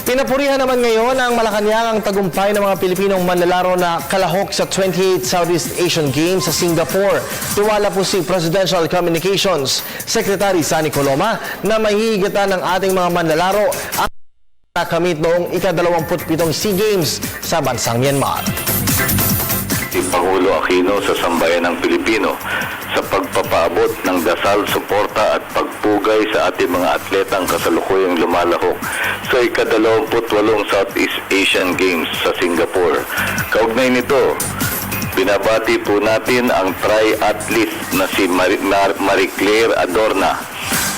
Pinapurihan naman ngayon ang Malacanang ang tagumpay ng mga Pilipinong manlalaro na kalahok sa 28th Southeast Asian Games sa Singapore. Tiwala po si Presidential Communications Secretary Sunny Coloma na mahihigatan ng ating mga manlalaro ang nakamit noong ika-27 SEA Games sa bansang Myanmar. Si Pangulo Aquino sa sambayan ng Pilipino sa pagpapaabot ng dasal, suporta at pagpugay sa ating mga atletang kasalukuyang lumalahok sa ika-28 Southeast Asian Games sa Singapore. Kaugnay nito, binabati po natin ang triathlete na si Marie Claire Adorna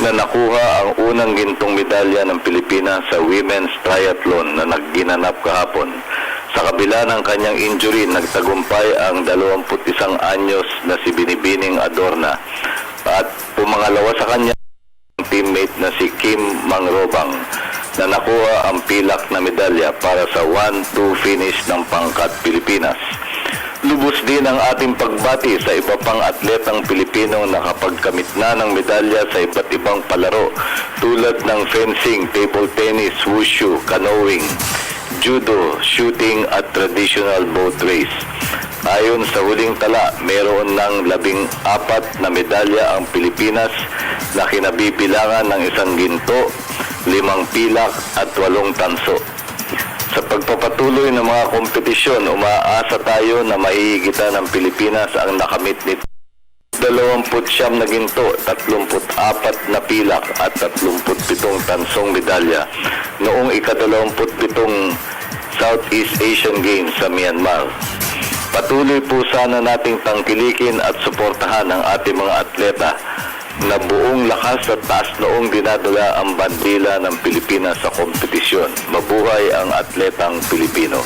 na nakuha ang unang gintong medalya ng Pilipinas sa women's triathlon na nagginanap kahapon. Sa kabila ng kanyang injury, nagtagumpay ang 21 anyos na si Binibining Adorna at pumangalawa sa kanya ang teammate na si Kim Mangrobang na nakuha ang pilak na medalya para sa 1-2 finish ng pangkat Pilipinas. Lubos din ang ating pagbati sa iba pang atletang Pilipino na nakapagkamit na ng medalya sa iba't ibang palaro tulad ng fencing, table tennis, wushu, canoeing, judo, shooting at traditional boat race. Ayon sa huling tala, meron ng 14 na medalya ang Pilipinas na kinabibilangan ng 1 ginto, 5 pilak at 8 tanso. Sa pagpapatuloy ng mga kompetisyon, umaasa tayo na maihigitan ng Pilipinas ang nakamit nito. 29 na ginto, 34 na pilak at 37 tansong medalya noong ika-27 Southeast Asian Games sa Myanmar. Patuloy po sana nating tangkilikin at suportahan ang ating mga atleta na buong lakas at taas noong dinadala ang bandila ng Pilipinas sa kompetisyon. Mabuhay ang atletang Pilipino.